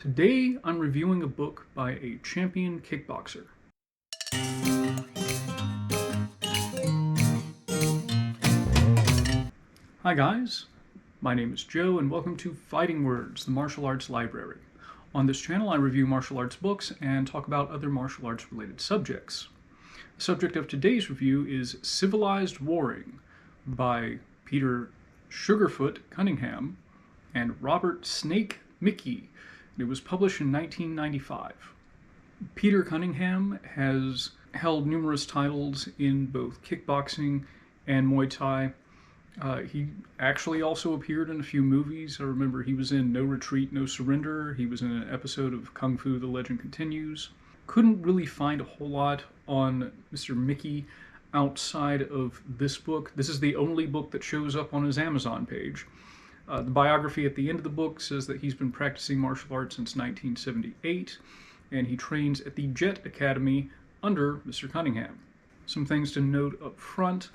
Today I'm reviewing a book by a champion kickboxer. Hi guys, my name is Joe and welcome to Fighting Words, the martial arts library. On this channel I review martial arts books and talk about other martial arts related subjects. The subject of today's review is Civilized Warring by Peter Sugarfoot Cunningham and Robert Snake Mickey. It was published in 1995. Peter Cunningham has held numerous titles in both kickboxing and Muay Thai. He actually also appeared in a few movies. I remember he was in No Retreat, No Surrender. He was in an episode of Kung Fu The Legend Continues. Couldn't really find a whole lot on Mr. Mickey outside of this book. This is the only book that shows up on his Amazon page. The biography at the end of the book says that he's been practicing martial arts since 1978, and he trains at the Jet Academy under Mr. Cunningham. Some things to note up front.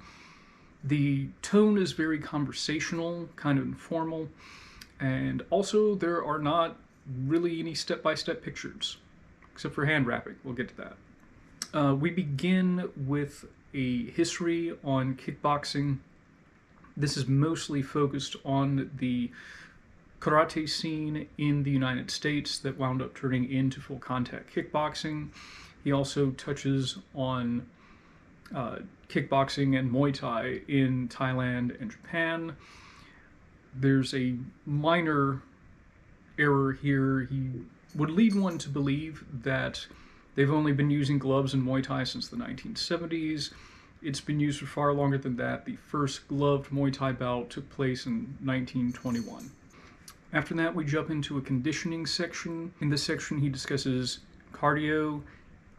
The tone is very conversational, kind of informal, and also there are not really any step-by-step pictures, except for hand wrapping. We'll get to that. We begin with a history on kickboxing. This is mostly focused on the karate scene in the United States that wound up turning into full contact kickboxing. He also touches on kickboxing and Muay Thai in Thailand and Japan. There's a minor error here. He would lead one to believe that they've only been using gloves in Muay Thai since the 1970s. It's been used for far longer than that. The first gloved Muay Thai bout took place in 1921. After that, we jump into a conditioning section. In this section, he discusses cardio,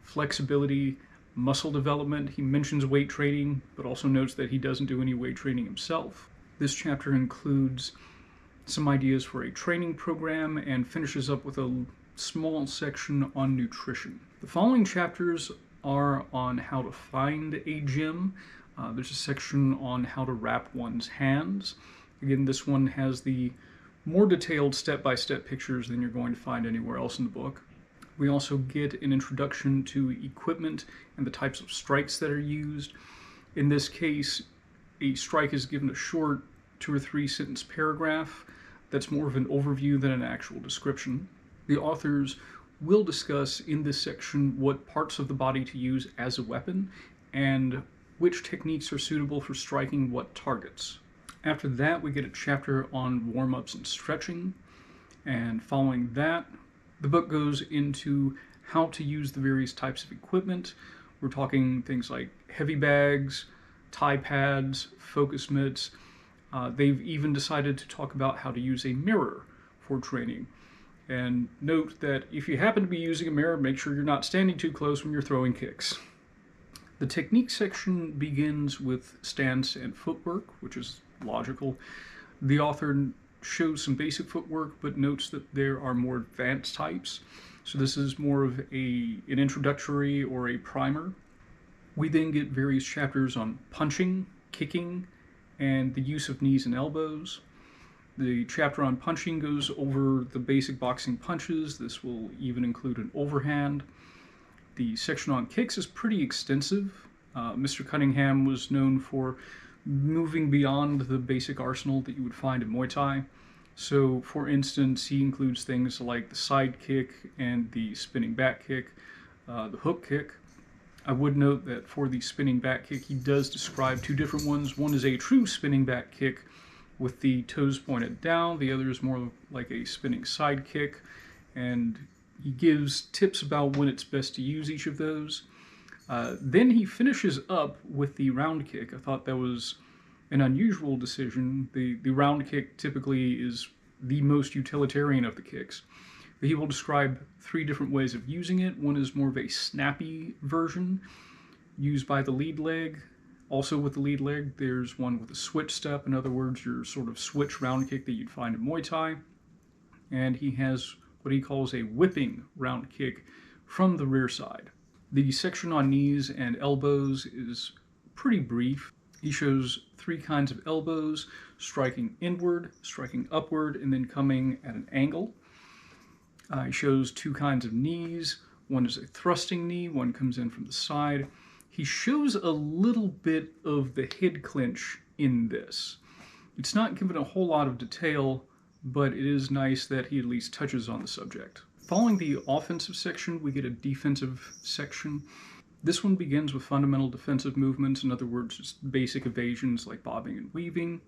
flexibility, muscle development. He mentions weight training, but also notes that he doesn't do any weight training himself. This chapter includes some ideas for a training program and finishes up with a small section on nutrition. The following chapters are on how to find a gym. There's a section on how to wrap one's hands. Again, this one has the more detailed step-by-step pictures than you're going to find anywhere else in the book. We also get an introduction to equipment and the types of strikes that are used. In this case, a strike is given a short 2 or 3 sentence paragraph that's more of an overview than an actual description. The authors will discuss in this section what parts of the body to use as a weapon and which techniques are suitable for striking what targets. After that, we get a chapter on warm-ups and stretching, and following that, the book goes into how to use the various types of equipment. We're talking things like heavy bags, Thai pads, focus mitts. They've even decided to talk about how to use a mirror for training. And note that if you happen to be using a mirror, make sure you're not standing too close when you're throwing kicks. The technique section begins with stance and footwork, which is logical. The author shows some basic footwork, but notes that there are more advanced types. So this is more of an introductory or a primer. We then get various chapters on punching, kicking, and the use of knees and elbows. The chapter on punching goes over the basic boxing punches. This will even include an overhand. The section on kicks is pretty extensive. Mr. Cunningham was known for moving beyond the basic arsenal that you would find in Muay Thai. So, for instance, he includes things like the side kick and the spinning back kick, the hook kick. I would note that for the spinning back kick, he does describe 2 different ones. One is a true spinning back kick with the toes pointed down. The other is more like a spinning side kick, and he gives tips about when it's best to use each of those. Then he finishes up with the round kick. I thought that was an unusual decision. The round kick typically is the most utilitarian of the kicks. But he will describe 3 different ways of using it. One is more of a snappy version, used by the lead leg. Also with the lead leg, there's one with a switch step. In other words, your sort of switch round kick that you'd find in Muay Thai. And he has what he calls a whipping round kick from the rear side. The section on knees and elbows is pretty brief. He shows 3 kinds of elbows: striking inward, striking upward, and then coming at an angle. He shows two kinds of knees. One is a thrusting knee, one comes in from the side. He shows a little bit of the head clinch in this. It's not given a whole lot of detail, but it is nice that he at least touches on the subject. Following the offensive section, we get a defensive section. This one begins with fundamental defensive movements, in other words, just basic evasions like bobbing and weaving.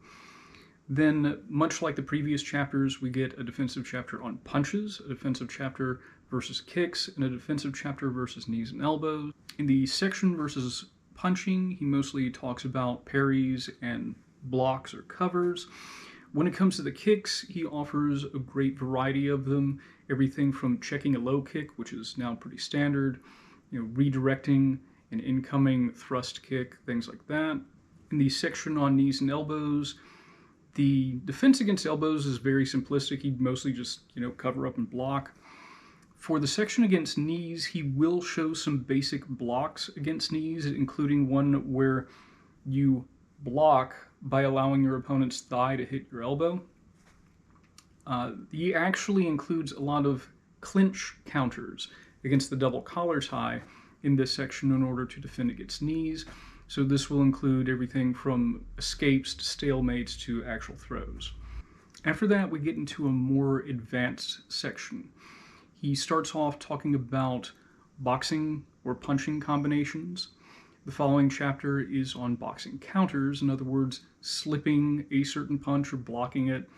Then, much like the previous chapters, we get a defensive chapter on punches, a defensive chapter versus kicks, and a defensive chapter versus knees and elbows. In the section versus punching, he mostly talks about parries and blocks or covers. When it comes to the kicks, he offers a great variety of them, everything from checking a low kick, which is now pretty standard, redirecting an incoming thrust kick, things like that. In the section on knees and elbows, the defense against elbows is very simplistic. He'd mostly just, cover up and block. For the section against knees, he will show some basic blocks against knees, including one where you block by allowing your opponent's thigh to hit your elbow. He actually includes a lot of clinch counters against the double collar tie in this section in order to defend against knees. So this will include everything from escapes to stalemates to actual throws. After that, we get into a more advanced section. He starts off talking about boxing or punching combinations. The following chapter is on boxing counters, in other words, slipping a certain punch or blocking it,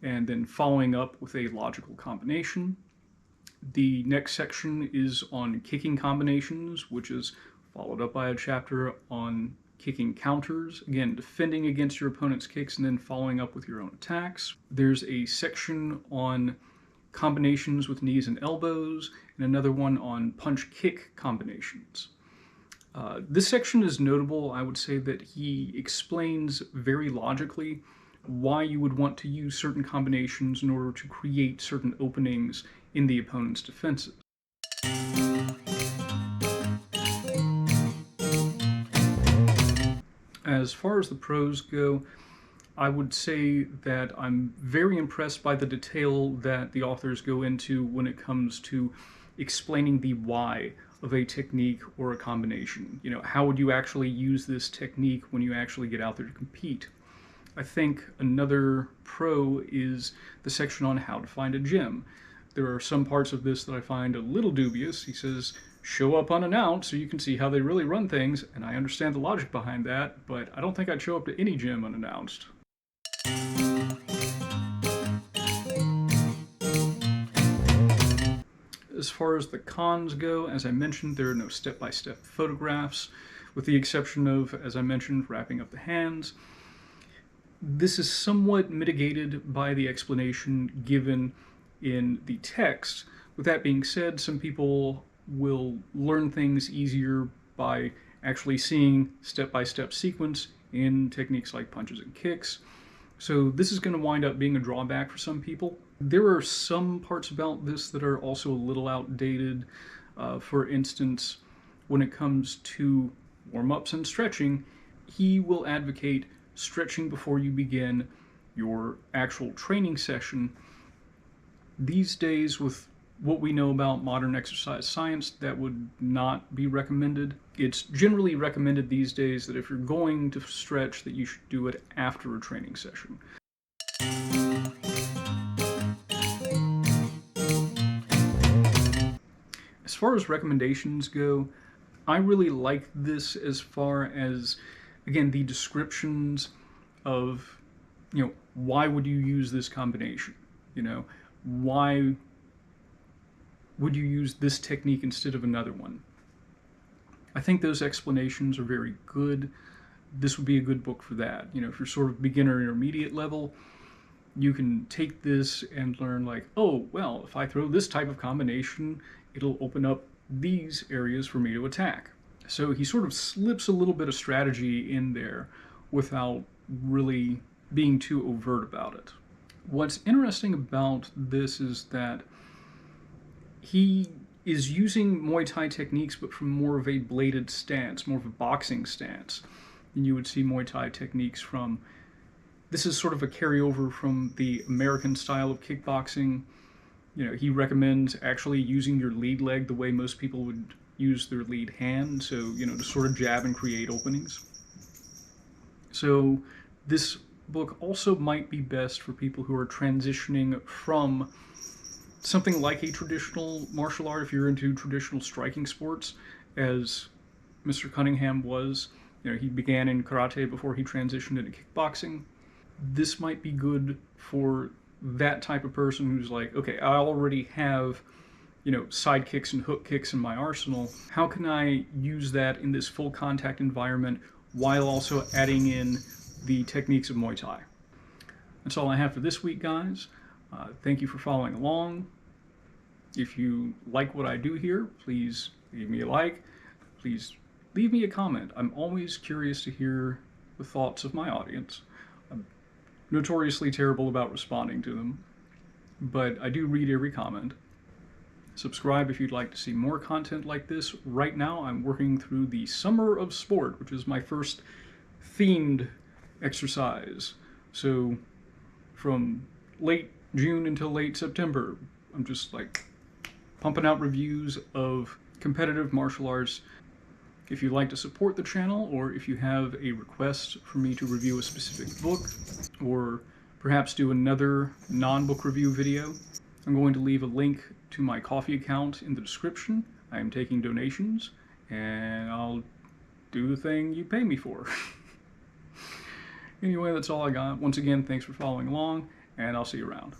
and then following up with a logical combination. The next section is on kicking combinations, which is followed up by a chapter on kicking counters, again, defending against your opponent's kicks and then following up with your own attacks. There's a section on combinations with knees and elbows, and another one on punch-kick combinations. This section is notable. I would say that he explains very logically why you would want to use certain combinations in order to create certain openings in the opponent's defenses. As far as the pros go, I would say that I'm very impressed by the detail that the authors go into when it comes to explaining the why of a technique or a combination. How would you actually use this technique when you actually get out there to compete? I think another pro is the section on how to find a gym. There are some parts of this that I find a little dubious. He says, show up unannounced so you can see how they really run things, and I understand the logic behind that, but I don't think I'd show up to any gym unannounced. As far as the cons go, as I mentioned, there are no step-by-step photographs, with the exception of, as I mentioned, wrapping up the hands. This is somewhat mitigated by the explanation given in the text. With that being said, some people will learn things easier by actually seeing step-by-step sequence in techniques like punches and kicks. So this is going to wind up being a drawback for some people. There are some parts about this that are also a little outdated. For instance, when it comes to warm-ups and stretching, he will advocate stretching before you begin your actual training session. These days, with what we know about modern exercise science, that would not be recommended. It's generally recommended these days that if you're going to stretch, that you should do it after a training session. As far as recommendations go, I really like this as far as, again, the descriptions of, why would you use this combination? Why would you use this technique instead of another one? I think those explanations are very good. This would be a good book for that. If you're sort of beginner intermediate level, you can take this and learn like, oh, well, if I throw this type of combination, it'll open up these areas for me to attack. So he sort of slips a little bit of strategy in there without really being too overt about it. What's interesting about this is that he is using Muay Thai techniques, but from more of a bladed stance, more of a boxing stance than you would see Muay Thai techniques from. This is sort of a carryover from the American style of kickboxing. He recommends actually using your lead leg the way most people would use their lead hand, so, to sort of jab and create openings. So this book also might be best for people who are transitioning from something like a traditional martial art, if you're into traditional striking sports, as Mr. Cunningham was. He began in karate before he transitioned into kickboxing. This might be good for that type of person who's like, okay, I already have, side kicks and hook kicks in my arsenal. How can I use that in this full contact environment while also adding in the techniques of Muay Thai? That's all I have for this week, guys. Thank you for following along. If you like what I do here, please leave me a like. Please leave me a comment. I'm always curious to hear the thoughts of my audience. I'm notoriously terrible about responding to them, but I do read every comment. Subscribe if you'd like to see more content like this. Right now, I'm working through the Summer of Sport, which is my first themed exercise. So from late June until late September, I'm just like pumping out reviews of competitive martial arts. If you'd like to support the channel, or if you have a request for me to review a specific book, or perhaps do another non-book review video, I'm going to leave a link to my Ko-fi account in the description. I am taking donations, and I'll do the thing you pay me for. Anyway, that's all I got. Once again, thanks for following along, and I'll see you around.